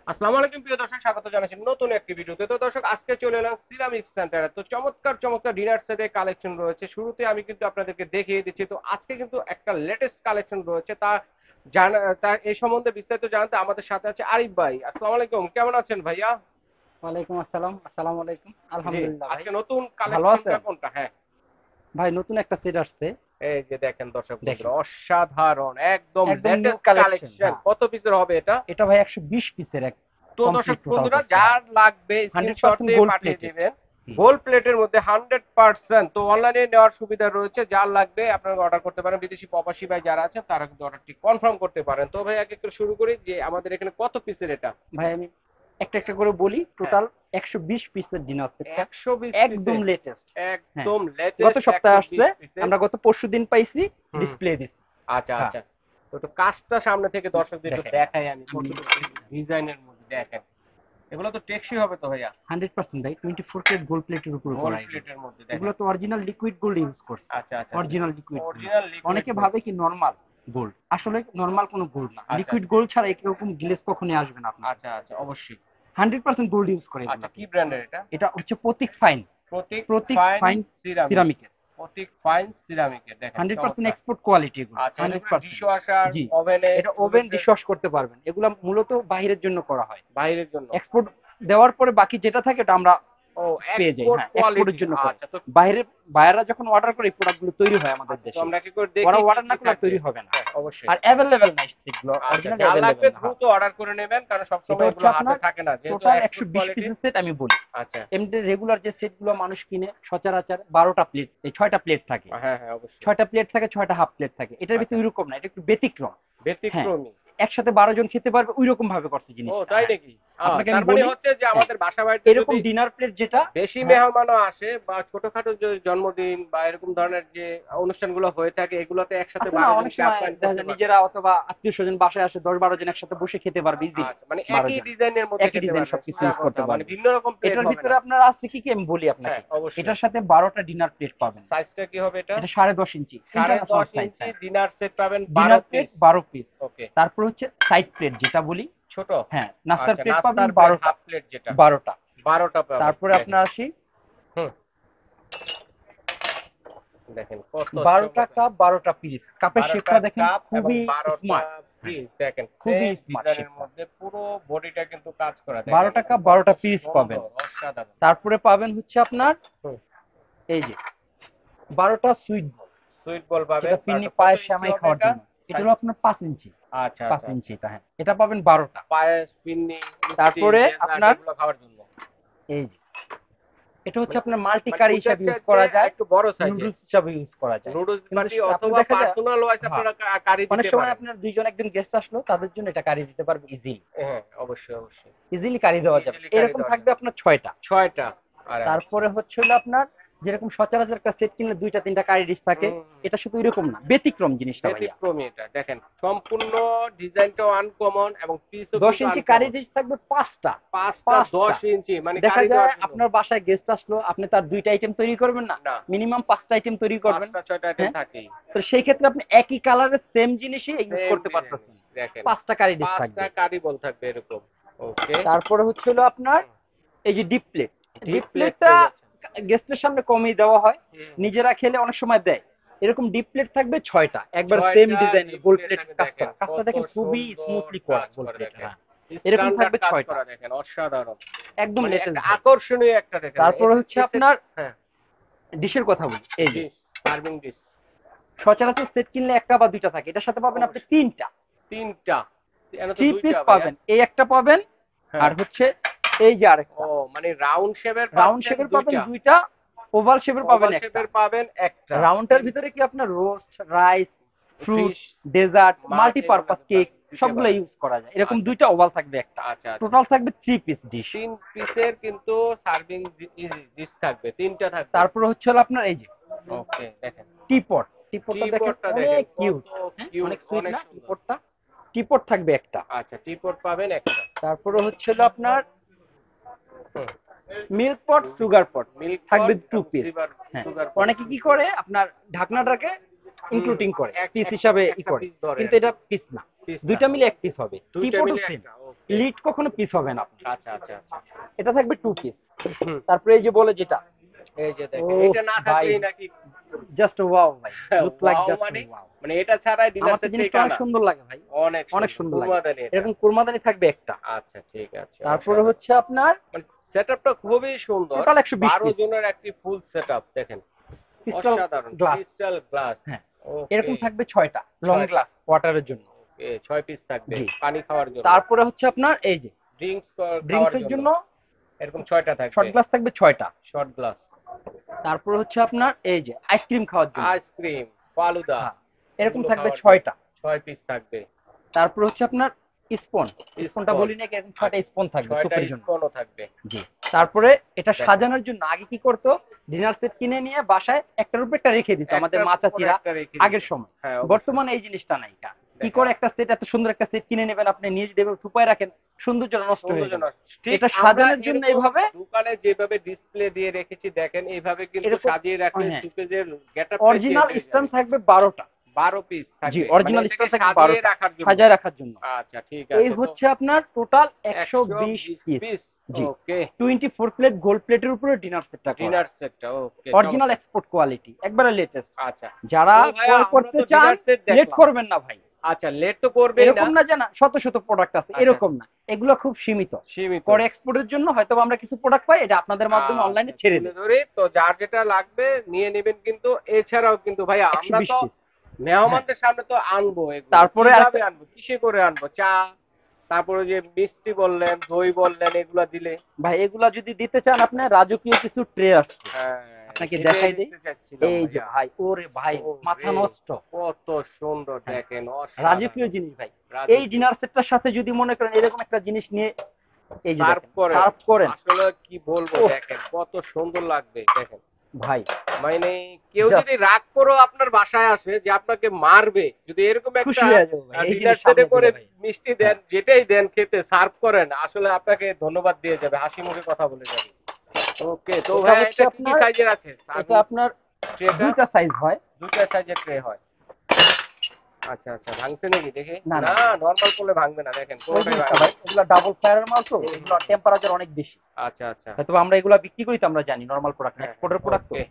আসসালামু আলাইকুম প্রিয় দর্শক, স্বাগত জানাচ্ছি নতুন একটি ভিডিওতে। তো দর্শক, আজকে চলে এলাম সিরামিক সেন্টারে। তো চমৎকার চমৎকার ডিনার সেটের কালেকশন রয়েছে। শুরুতে আমি কিন্তু আপনাদেরকে দেখিয়ে দিচ্ছি। তো আজকে কিন্তু একটা লেটেস্ট কালেকশন রয়েছে, তার এই সম্বন্ধে বিস্তারিত জানতে আমাদের সাথে আছে আরিফ ভাই। আসসালামু আলাইকুম, কেমন আছেন ভাইয়া? ওয়ালাইকুম আসসালাম। আসসালামু আলাইকুম। জি। আলহামদুলিল্লাহ ভাই। আজকে নতুন ভালো কালেকশনটা আছেন? কোনটা? হ্যাঁ। ভাই নতুন একটা সেট আসছে। এই যে দেখেন দর্শক দেখেন। বন্ধুরা, অসাধারণ একদম একদম নিউ লেটেস্ট কালেকশন। কালেকশন। হ্যাঁ। কত পিসের হবে এটা? এটা ভাই 120 পিসের এক তো দর্শক কমপ্লিট টোটাল বন্ধুরা, করছে। হ্যাঁ। যার লাগবে স্ক্রিনশট 100% দিয়ে গোল্ড পাঠিয়ে প্লেটেড। দিবেন। হুম। গোল্ড প্লেটের মধ্যে 100%। তো অনলাইনে নেওয়ার সুবিধা রয়েছে, যার লাগবে আপনারা অর্ডার করতে পারেন। বিদেশি প্রবাসী ভাই যারা আছেন তারা কিন্তু অর্ডারটি কনফার্ম করতে পারেন। তো ভাই, এক এক করে শুরু করি যে আমাদের এখানে কত পিসের এটা? ভাই আমি একটা একটা করে বলি। হ্যাঁ। টোটাল 120 পিসের ডিনার সেটটা 120 পিসে? একদম লেটেস্ট। হ্যাঁ। একদম গত লেটেস্ট সপ্তাহে আসছে। 120 পিসে। আমরা গত পরশুদিন পাইছি, হুম। ডিসপ্লে দিছি। আচ্ছা হ্যাঁ। আচ্ছা। তো একটু কাজটা সামনে থেকে দর্শকদের একটু দেখেন দেখাই আমি, আমি কতটুকু ডিজাইনের মধ্যে দেখেন। এগুলো তো টেকসই হবে তো ভাইয়া? 100% ভাই 24 ক্যারেট গোল্ড প্লেটের উপর গোল্ড করা এগুলো। প্লেটের মধ্যে এগুলো দেখেন। তো অরিজিনাল লিকুইড গোল্ড ইউজ করছে। আচ্ছা আচ্ছা আচ্ছা। Original liquid gold. Original liquid অনেকে গোল্ড। ভাবে কি নরমাল গোল্ড, আসলে নরমাল কোনো গোল্ড না। আচ্ছা লিকুইড আচ্ছা গোল্ড ছাড়া এরকম গ্লেজ কখনোই আসবে না আপনার। আচ্ছা আচ্ছা, অবশ্যই। 100% গোল্ড ইউজ করে আচ্ছা, এগুলাতে। কি ব্র্যান্ডের এটা? এটা হচ্ছে প্রতীক ফাইন। প্রতীক প্রতীক ফাইন ফাইন সিরামিক। সিরামিকের। প্রতীক ফাইন সিরামিকের, দেখেন 100% চমৎকার। এক্সপোর্ট কোয়ালিটি এগুলো। আচ্ছা, এটা পুরো 100%। ডিশওয়াশার, জি। ওভেনে এটা ওভেন চুলোতে? ডিশওয়াশ করতে পারবেন। এগুলা মূলত বাহিরের জন্য করা হয়। বাইরের জন্য? এক্সপোর্ট দেওয়ার পরে বাকি যেটা থাকে ওটা আমরা ও, পেয়ে যাই। এক্সপোর্ট হ্যাঁ, এক্সপোর্টের কোয়ালিটি। জন্য করে। আচ্ছা তো। বাইরে বায়াররা যখন অর্ডার করে এই প্রোডাক্টগুলো তৈরি হয় আমাদের আচ্ছা, তো দেশে। আমরা কি করে ওরা দেখি কি অর্ডার কি না করলে আর থাকবে? তৈরি হবে না। হ্যাঁ, অবশ্যই। আর অ্যাভেলেবেল নাই সেগুলো, আচ্ছা, অরিজিনাল যা লাগবে অ্যাভেলেবেল না। হ্যাঁ। দ্রুত অর্ডার করে নেবেন, কারণ এটা সবসময় হচ্ছে এগুলো হাতে আপনার থাকে না, যেহেতু টোটাল এক্সপোর্ট 120 কোয়ালিটি। পিসের সেট আমি বলি। আচ্ছা। এমনি রেগুলার যে সেটগুলো মানুষ কিনে সচরাচর 12টা প্লেট, এই 6টা প্লেট থাকে। হ্যাঁ হ্যাঁ, অবশ্যই। 6টা প্লেট থাকে, 6টা হাফ প্লেট থাকে। এটার আচ্ছা। ভিতরে ওইরকম না, এটা একটু ব্যতিক্রম। হ্যাঁ। ব্যতিক্রমী। একসাথে 12 জন খেতে পারবে ওইরকম ভাবে করছে ও, জিনিসটা। তাই হ্যাঁ। নাকি? আপনাকে আমি তার মানে বলি। হচ্ছে যে হ্যাঁ। আমাদের বাসা বাড়িতে এরকম যদি ডিনার প্লেট যেটা। বেশি হ্যাঁ। মেহমানও আসে বা ছোটখাটো যে জন্মদিন বা এরকম ধরনের যে অনুষ্ঠানগুলো হয়ে থাকে, এগুলোতে একসাথে আছে না, 12 অনেক জনকে সময় আপ্যায়ন দেখা করতে যায় পারবে। নিজেরা অথবা আত্মীয় স্বজন বাসায় আসে, 10-12 জন একসাথে বসে খেতে পারবে ইজিলি। আচ্ছা, মানে 12 একই জন ডিজাইনের মধ্যে একই খেতে ডিজাইন পারবে, সবকিছু সোজা ইউজ কথা, করতে মানে পারবে। ভিন্ন রকম প্লেট এটার হবে ভিতরে না। আপনার আছে কি কি আমি বলি হ্যাঁ, আপনাকে। অবশ্যই। এটার সাথে 12টা ডিনার প্লেট পাবেন। সাইজটা কি হবে এটা? এটা 10.5 ইঞ্চি সাড়ে ইন্টারন্যাশনাল দশ সাইজ। ইঞ্চি হ্যাঁ। ডিনার সেট পাবেন ডিনার 12 প্লেট পিস। 12 পিস। ওকে। তারপর হচ্ছে সাইড প্লেট যেটা বলি। ছোট? হ্যাঁ, নাস্তার আচ্ছা, প্লেট পাবেন নাস্তার প্লেট 12টা। হাফ প্লেট যেটা? 12টা। 12টা পাবেন, তারপরে দেখেন। আপনার আসি। হুম। দেখেন কত 12টা চমৎকার। কাপ, 12টা পিস। কাপের 12টা শেপটা দেখেন কাপ এবং খুবই 12টা স্মার্ট। হ্যাঁ। পিস, দেখেন খুবই ফ্রেশ স্মার্ট ডিজাইনের শেপটা। মধ্যে পুরো বডিটা কিন্তু কাজ করা, দেখেন 12টা এটা কাপ, কত 12টা পিস পাবেন। সুন্দর, অসাধারণ। তারপরে পাবেন হচ্ছে আপনার হুম। এই যে 12টা সুইট বল, সুইট বল পাবেন যেটা পিন্নি 12টা। কত পায়েস ইঞ্চি সেমাই হবে খাওয়ার এটা? জন্য। এটা সাইজ? হলো আপনার 5 ইঞ্চি। আচ্ছা পাঁচ আচ্ছা ইঞ্চি আচ্ছা। এটা। হ্যাঁ, এটা পাবেন 12টা। পায়েস, পিন্নি, মিষ্টি, তারপরে ডেজার্ট আপনার এগুলো খাওয়ার জন্য। এই যে এটা হচ্ছে মানে আপনার মাল্টি মানে কারি ওইটার হিসাবে ইউজ চাইতে করা যায়। আরেকটু বড় সাইজের নুডলস হিসাবে ইউজ করা যায়। নুডলস কিন্তু পার্টি, আপনার অথবা দেখা যায়। পার্সোনাল ওয়াইজ হ্যাঁ। আপনারা কারি অনেক দিতে সময় পারেন। আপনার 2 জন একজন গেস্ট আসলো, তাদের জন্য এটা কারি দিতে পারবে ইজিলি। হ্যাঁ, অবশ্যই অবশ্যই। ইজিলি কারি দেওয়া যাবে। ইজিলি কারি এরকম দেওয়া থাকবে যাবে। আপনার 6টা। 6টা। আরে আচ্ছা। তারপরে হচ্ছে হলো আপনার যেরকম সচরাচর একটা সেট কিনলে 2টা 3টা কারি ডিশ থাকে। হুম। এটা শুধু এরকম না, ব্যতিক্রম জিনিসটা ভাইয়া। ব্যতিক্রমী এটা, দেখেন সম্পূর্ণ ডিজাইনটাও আনকমন এবং পিসও 10 কিন্তু ইঞ্চি কারি আনকমন। ডিশ থাকবে 5টা। পাঁচটা 5টা। 10 ইঞ্চি, মানে দেখা কারি যায় দেওয়ার জন্য। আপনার বাসায় গেস্ট আসলো, আপনি তার 2টা আইটেম তৈরি করবেন না, না, মিনিমাম 5টা আইটেম তৈরি করবেন। 5টা 6টা আইটেম হ্যাঁ। থাকেই। তো সেই ক্ষেত্রে আপনি একই কালারের সেম জিনিসই ইউজ সেম করতে ডিজাইন, পারতেছেন। দেখেন 5টা কারি ডিশ 5টা থাকবে। কারি বল থাকবে এরকম। ওকে। তারপরে হচ্ছে হলো আপনার এই যে deep plate. Deep deep plate প্লেটটা পেয়ে যাচ্ছেন। গেস্টের সামনে কমই দেওয়া হয়। হুম। নিজেরা খেলে অনেক সময় দেয়। এরকম ডিপ প্লেট থাকবে 6টা, একবার সেম 6টা ডিজাইনের ডিপ গোল্ড প্লেট প্লেটের থাকবে, কাজ দেখেন করা। কাজটা কত দেখেন খুবই সুন্দর স্মুথলি করা কাজ গোল্ড করে, প্লেটের। দেখেন হ্যাঁ। এরকম স্ট্যান্ডার্ড থাকবে কাজ 6টা। করা, দেখেন অসাধারণ। একদম মানে একটা লেটেস্ট ভাই। আকর্ষণীয় একটা, দেখেন তারপরে হচ্ছে এই সেট। আপনার হ্যাঁ। ডিশের কথা বলি। এই যে ডিশ, সার্ভিং ডিশ। সচরাচর সেট কিনলে একটা বা 2টা থাকে, এটার সাথে পাবেন আপনি অবশ্যই। 3টা। 3টা? এখানে তো 3 পিস 2টা ভাইয়া। পাবেন, এই একটা পাবেন। আর হ্যাঁ। হচ্ছে এই যে ও, আরেকটা। মানে রাউন্ড শেপের রাউন্ড পাচ্ছেন শেপের পাবেন 2টা, 2টা, ওভাল শেপের পাবেন ওভাল একটা। শেপের পাবেন একটা। রাউন্ডটার ভিতরে কি আপনার roast, rice, fruit, fish, dessert, মাছ এগুলো মাল্টিপারপাস কেক দিতে সবগুলো পারেন। ইউজ করা যায়। এরকম আচ্ছা 2টা ওভাল থাকবে একটা। আচ্ছা আচ্ছা। টোটাল থাকবে 3 পিস ডিশ। 3 পিসের কিন্তু সার্ভিং ডিশ থাকবে, 3টা থাকবে। তারপরে হচ্ছে হলো আপনার এই যে ওকে, দেখেন টিপট। টিপটটা দেখেন টিপটটা, দেখেন অনেক কত কিউট। হ্যাঁ, কিউট, অনেক সুইট অনেক না সুন্দর। টিপটটা? টিপট থাকবে একটা। আচ্ছা, টিপট পাবেন একটা। তারপরে হচ্ছে হলো আপনার হুম। Milk pot, sugar pot milk থাকবে পট 2 এবং পিস। সুগার হ্যাঁ। Sugar pot. অনেকে কি করে আপনার ঢাকনাটাকে ইনক্লুডিং করে পিস একটা হিসাবে একটা করে, পিস ধরে কিন্তু আর এটা কি। পিস না, পিস না। দুইটা মিলে এক পিস হবে। দুইটা টিপটও মিলে সেম, একটা। ওকে। লিড কখনো পিস হবে না আপনার। আচ্ছা আচ্ছা আচ্ছা। এটা থাকবে টু পিস। হুম, তারপরে এই যে বলে যেটা, এই যে ও দেখেন এটা না ভাই, থাকলেই নাকি জাস্ট ওয়াও ভাই, লুক লাইক ওয়াও জাস্ট মানে ওয়াও। মানে এটা ছাড়াই ডিনার আমার তো সেট জিনিসটা ঠিক অনেক না। সুন্দর লাগে ভাই, অনেক অনেক সুন্দর সুন্দর লাগে। কুরমাদানি এটা। এরকম কুরমাদানি থাকবে একটা। আচ্ছা ঠিক আছে। তারপরে অসাধারণ। হচ্ছে আপনার মানে সেটআপটা খুবই সুন্দর। টোটাল 120 12 পিস জনের একটি ফুল সেটআপ দেখেন। ক্রিস্টাল অসাধারণ গ্লাস। Crystal glass. হ্যাঁ, ওকে। এরকম থাকবে 6টা লং 6টা। গ্লাস ওয়াটারের জন্য। ওকে 6 পিস থাকবে জি। পানি খাওয়ার জন্য। তারপরে হচ্ছে আপনার এই যে ড্রিঙ্কস খাওয়ার ড্রিঙ্কস এর জন্য জন্য এরকম 6টা থাকবে। শর্ট গ্লাস থাকবে 6টা। Short glass. তারপরে হচ্ছে আপনার এই যে আইসক্রিম খাওয়ার জন্য, আইসক্রিম, ফালুদা হ্যাঁ, এরকম এগুলো থাকবে খাওয়ার জন্য 6টা। 6 পিস থাকবে। তারপরে হচ্ছে আপনার স্পুন, স্পুনটা স্পুন। বলি না, এরকম 6টা স্পুন থাকবে 6টা সুপের জন্য। স্পুনও থাকবে। জি। তারপরে এটা দেখেন। সাজানোর জন্য আগে কি করতো, ডিনার সেট কিনে নিয়ে বাসায় একটার উপর একটা রেখে দিত আমাদের একটার মা উপর চাচিরা একটা রেখে দিত। আগের সময়। হ্যাঁ অবশ্যই। বর্তমানে এই জিনিসটা নাই। কি দেখেন। করে একটা সেট, এত সুন্দর একটা সেট কিনে নেবেন আপনি, নিজ দেবে থুপায় রাখেন, সৌন্দর্যটা নষ্ট হয়ে সৌন্দর্য যাবে। নষ্ট। ঠিক এটা আমরা সাজানোর জন্য এরকম এইভাবে দোকানে যেভাবে ডিসপ্লে দিয়ে রেখেছি দেখেন এইভাবে কিন্তু এরকম, সাজিয়ে রাখলে হ্যাঁ, সুপেজের গেটআপটা চেঞ্জ অরিজিনাল হয়ে স্ট্যান্ড যাবে। থাকবে 12টা। 12 পিস জি, থাকবে। অরিজিনাল মানে স্ট্যান্ড এটাকে থাকবে সাজিয়ে 12টা রাখার জন্য। সাজায় রাখার জন্য। আচ্ছা ঠিক এই আছে। তো হচ্ছে আপনার টোটাল 120 120 পিস। পিস। জি। ওকে। 24 প্লেট গোল্ড প্লেটের উপরে ডিনার সেটটা করা, ডিনার সেটটা ওকে অরিজিনাল চমৎকার। এক্সপোর্ট কোয়ালিটি, একবারে লেটেস্ট। আচ্ছা। যারা তো ভাইয়া ক্রয় আমরা করতে তো চান ডিনার সেট লেট দেখলাম। করবেন না ভাই। আচ্ছা লেট তো করবেই না। এরকম না যে না শত শত প্রোডাক্ট আছে, আচ্ছা, এরকম না, এগুলো খুব সীমিত। সীমিত। পরে এক্সপোর্টের জন্য হয়তো আমরা কিছু প্রোডাক্ট পাই, এটা আপনাদের মাধ্যমে অনলাইনে আচ্ছা ছেড়ে তুলে দিই। ধরে তো যার যেটা লাগবে নিয়ে নেবেন কিন্তু এছাড়াও কিন্তু ভাইয়া আমরা 120 তো পিস। মেহমানদের সামনে তো আনবো এগুলো তারপরে কিভাবে আরেকটা, আনবো কিসে করে আনবো চা তারপরে যে মিষ্টি বললেন দই বললেন এগুলা দিলে ভাই এগুলা যদি দিতে চান আপনি, রাজকীয় কিছু ট্রে আসছে, হ্যাঁ আপনাকে সেটাই দেখাই দেই। নিতে চাচ্ছিলাম এই যে ভাইয়া। ভাই, ওরে ভাই, মাথা ওরে, নষ্ট। কত সুন্দর হ্যাঁ, দেখেন রাজকীয় অসাধারণ জিনিস ভাই। এই রাজকীয়। ডিনার সেটটার সাথে যদি মনে করেন এরকম একটা জিনিস নিয়ে এই যে সার্ভ দেখেন করেন সার্ভ করেন, আসলে কি বলবো ওহ দেখেন কত সুন্দর লাগবে দেখেন। ভাই মানে কেউ জাস্ট যদি রাগ করেও আপনার বাসায় আসে যে আপনাকে মারবে যদি এরকম একটা খুশি হয়ে যাবো ভাই এই ডিনার জিনিস সেটে সামনে করে দিলে ভাই। মিষ্টি দেন যেটাই দেন খেতে সার্ভ করেন আসলে আপনাকে ধন্যবাদ দিয়ে যাবে হাসি মুখে কথা বলে যাবে। ওকে তো এটা ভাই হচ্ছে এটা কি কি আপনার, সাইজের আছে এটা আপনার ট্রেটা? দুইটা সাইজ হয়। দুটা সাইজের ট্রে হয়। আচ্ছা আচ্ছা ভাঙছে নাকি দেখে না না না, নরমাল করলে ভাঙবে না দেখেন ওই পুরোটাই জিনিসটা ভাঙবে। ভাই, এগুলা ডাবল ফায়ারের মাল তো, হুম, এগুলো হুম। টেম্পারেচার অনেক বেশি। আচ্ছা আচ্ছা হয়তো আমরা এগুলা বিক্রি করি তো আমরা জানি, নরমাল প্রোডাক্ট না, হ্যাঁ এক্সপোর্টের প্রোডাক্ট তো। ওকে।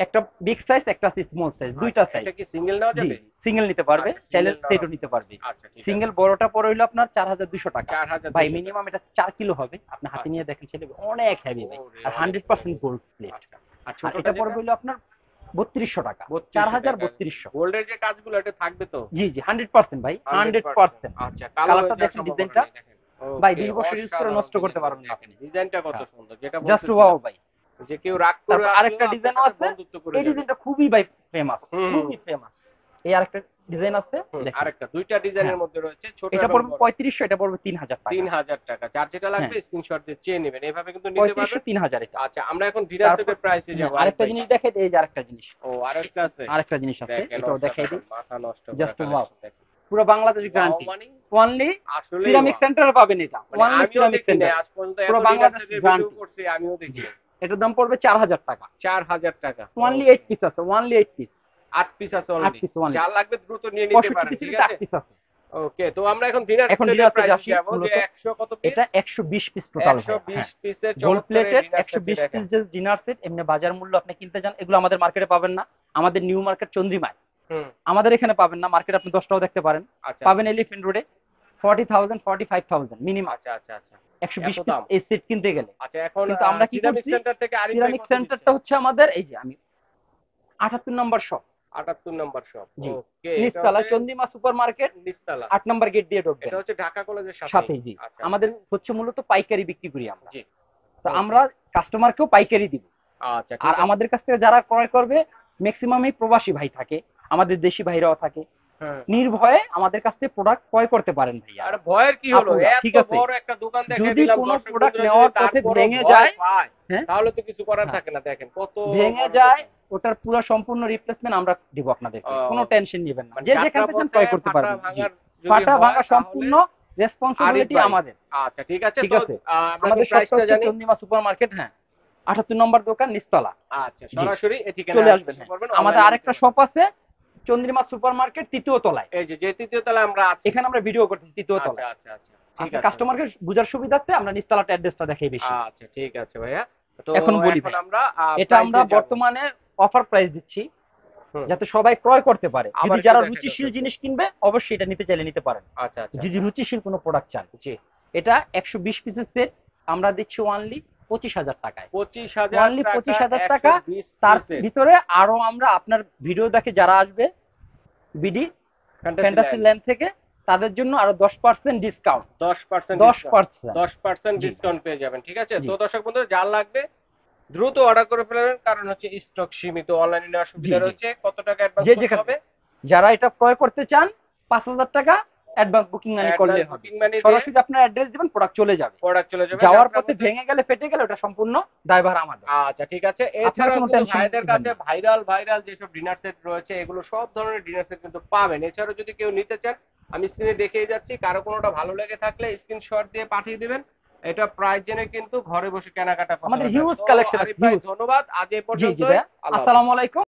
একটা বিগ সাইজ, একটা স্মল সাইজ, দুইটা আচ্ছা, সাইজ। এটা কি সিঙ্গেল নেওয়া জি, যাবে? সিঙ্গেল নিতে পারবে, আচ্ছা চাইলে সিঙ্গেল নেওয়া সেটও নিতে পারবে। আচ্ছা ঠিক আছে। সিঙ্গেল বড়টা পড়ে হইলো আপনার 4200 টাকা। 4200 ভাই টাকা। মিনিমাম এটা 4 কিলো হবে, আপনি হাতে আচ্ছা। নিয়ে দেখেন ছেলে অনেক হেভি ভাই, ওরে, আর অনেক 100% গোল্ড প্লেট। আচ্ছা। আর আর ছোটটা এটা যেটা? পড়বে হইলো আপনার 3200 টাকা, 3200 টাকা। 4200। গোল্ডের যে কাজগুলো এটা থাকবে তো? জি জি 100% ভাই, 100%। আচ্ছা, কালো কালারটা হয়ে যাওয়ার দেখেন, সম্ভাবনা ডিজাইনটা নেই দেখেন। ভাই ওকে, 20 বছর ইউজ করে অসাধারণ নষ্ট করতে ডিজাইন পারবেন না দেখেন। আপনি। ডিজাইনটা কত হ্যাঁ, সুন্দর যেটা জাস্ট বলতেছিলাম। ওয়াও ভাই। যে কেউ রাগ করে তারপর আসলেও আরেকটা আপনার ডিজাইনও সাথে আছে, বন্ধুত্ব করে এই যাবে। ডিজাইনটা খুবই ভাই ফেমাস, হুম, খুবই ফেমাস। এই আরেকটা ডিজাইন আছে দেখেন, আরেকটা দুইটা ডিজাইনের হ্যাঁ, মধ্যে রয়েছে ছোট এটা এবং পড়বে বড়। 3500, এটা পড়বে 3000 টাকা। 3000 টাকা। যার যেটা লাগবে হ্যাঁ, স্ক্রিনশট দিয়ে চেয়ে নেবেন। এভাবে কিন্তু নিতে 3500 পারবেন। 3000 এটা। আচ্ছা, আমরা এখন ডিনার তারপর সেটের প্রাইসে হ্যাঁ, যাব আরিফ আরেকটা ভাই। জিনিস দেখাই দিই, এই যে আরেকটা জিনিস, ও আরেকটা আছে? আরেকটা জিনিস আছে, দেখেন এটাও দেখাই অসাধারণ দিই। মাথা নষ্ট করা জাস্ট ওয়াও, কালেকশন দেখেন। পুরো বাংলাদেশ ওয়াও গ্যারান্টি। মানে ওয়ানলি আসলেই সিরামিক ওয়াও। সেন্টারে পাবেন এটা, মানে ওয়ানলি আমিও সিরামিক দেখি না সেন্টারে, আজ পর্যন্ত পুরো এত ডিনার বাংলাদেশ সেটের ভিডিও গ্যারান্টি। করছি আমিও জি, দেখি। এটার দাম পড়বে 4000 টাকা। 4000 টাকা। ওয়ানলি 8 পিস আছে, ওয়ানলি 8 পিস। 8 পিস আছে 8 অনলি। পিস ওয়ানলি, যার লাগবে দ্রুত নিয়ে নিতে 65 পারেন পিসের ঠিক ভিতরে 8 আছে? পিস আছে। ওকে তো আমরা এখন ডিনার এখন সেটের ডিনার সেটে প্রাইসে আসি যাব যে মূলত, 100 কত পিস? এটা 120 পিস টোটাল ভাই। 120 পিসের গোল্ড চমৎকার এই প্লেটেড ডিনার সেটটি 120 দেখেন। পিস যে ডিনার সেট, এমনি বাজার মূল্য আপনি কিনতে যান এগুলো আমাদের মার্কেটে পাবেন না, আমাদের নিউ মার্কেট চন্দ্রিমায় হুম আমাদের এখানে পাবেন না, মার্কেট আপনি 10টাও দেখতে পারেন। আচ্ছা পাবেন এলিফ্যান্ট রোডে 40,000 45,000 মিনিমাম আচ্ছা আচ্ছা আচ্ছা 120 এত পিস দাম। এই সেট কিনতে গেলে। আচ্ছা এখন কিন্তু আমরা কি সিরামিক করছি, সেন্টার থেকে আরিফ ভাই সিরামিক কত সেন্টারটা দিচ্ছে? হচ্ছে আমাদের এই যে আমি 78 নম্বর শপ, 78 নম্বর শপ। জি, ওকে এটা নিচতলা হচ্ছে চন্দ্রিমা সুপার মার্কেট, নিচতলা। 8 নম্বর গেট দিয়ে ঢুকবেন। এটা হচ্ছে ঢাকা কলেজের সাথে জি, আচ্ছা আমাদের হচ্ছে মূলত পাইকারি বিক্রি করি আমরা, জি তো ওকে। আমরা কাস্টমারকেও পাইকারি দিব। আচ্ছা আর ঠিক আছে। আমাদের কাছ থেকে যারা ক্রয় করবে ম্যাক্সিমামই প্রবাসী ভাই থাকে, আমাদের দেশি ভাইরাও থাকে, হ্যাঁ নির্ভয়ে আমাদের কাছ থেকে প্রোডাক্ট ক্রয় করতে পারেন ভাইয়া। আর ভয়ের কি হলো আপুরা, এত ঠিক আছে, বড় একটা দোকান দেখে যদি দিলাম কোনো দর্শক প্রোডাক্ট বন্ধুরা নেওয়ার যদি পথে তারপরও ভেঙে ভয় যায়, পায়, হ্যাঁ, তাহলে তো কিছু করার হ্যাঁ, থাকে না দেখেন কত ভেঙে বড় যায় দোকান। ওটার পুরো সম্পূর্ণ রিপ্লেসমেন্ট আমরা দিব আপনাদেরকে, ও, কোনো টেনশন নেবেন না, মানে যে যেখান থেকে চান যাত্রাপথে ক্রয় করতে ফাটা পারবেন। জি, ভাঙার যদি ফাটা হয় ভাঙা তাহলে সম্পূর্ণ আরিফ রেসপন্সিবিলিটি ভাই। আমাদের। আচ্ছা ঠিক আছে ঠিক তো আছে, আমরা আমাদের এখন শপটা প্রাইসটা হচ্ছে জানি। চন্দ্রিমা সুপার মার্কেট, হ্যাঁ, 78 নম্বর দোকান, নিচতলা। আচ্ছা জি, সরাসরি এই ঠিকানায় চলে আসতে আসবেন। হ্যাঁ, পারবেন আমাদের অনলাইনে আরেকটা শপ আছে চন্দ্রিমা সুপার মার্কেট 3য় তলায়। এই যে তৃতীয় তলায় আমরা আছি। এখানে আমরা ভিডিও করতেছি 3য় আচ্ছা তলায়। আচ্ছা আচ্ছা ঠিক আছে। কাস্টমারকে বুঝার সুবিধার্থে আমরা নিচতলাটা অ্যাড্রেসটা দেখাই বেশি। আচ্ছা ঠিক আছে ভাইয়া। তো এখন বলি এখন ভাই, আমরা এটা আমরা বর্তমানে অফার প্রাইস দিচ্ছি যাতে সবাই ক্রয় করতে পারে। যদি যারা রুচিশীল জিনিস কিনবে অবশ্যই এটা নিতে চাইলে নিতে পারেন। আচ্ছা আচ্ছা। যদি রুচিশীল কোনো প্রোডাক্ট চান। জি। এটা 120 পিসের সেট আমরা দিচ্ছি অনলি 25,000 টাকায়। 25,000 অনলি 25,000 টাকা। তার ভিতরে আরো আমরা আপনার ভিডিও দেখে যারা আসবে বিডি ফ্যান্টাসি ল্যান্ড থেকে তাদের জন্য আরো 10% ডিসকাউন্ট। 10% ডিসকাউন্ট পেয়ে যাবেন। ঠিক আছে। তো দর্শক বন্ধুরা যার লাগবে দ্রুত অর্ডার করে ফেলবেন, কারণ হচ্ছে স্টক সীমিত, অনলাইনে নেওয়ার সুবিধা রয়েছে। কত টাকা অ্যাডভান্স করতে হবে? যারা এটা ক্রয় করতে চান 5,000 টাকা অ্যাডভান্স বুকিং মানি করলে হবে। সরাসরি আপনার অ্যাড্রেস দিবেন, প্রোডাক্ট চলে যাবে। যাওয়ার পথে ভেঙে গেলে ফেটে গেলে ওটা সম্পূর্ণ দায়ভার আমাদের। আচ্ছা ঠিক আছে। এছাড়াও কিন্তু ভাইদের কাছে ভাইরাল যেসব ডিনার সেট রয়েছে এগুলো সব ধরনের ডিনার সেট কিন্তু পাবেন। এছাড়াও যদি কেউ নিতে চান আমি স্ক্রিনে দেখিয়ে যাচ্ছি, কারো কোনোটা ভালো লেগে থাকলে স্ক্রিনশট দিয়ে পাঠিয়ে দিবেন। এটা প্রাইস জেনে কিন্তু ঘরে বসে কেনাকাটা করতে পারবেন। আমাদের হিউজ কালেকশন আছে। ধন্যবাদ। আজ এই পর্যন্ত। আসসালামু আলাইকুম।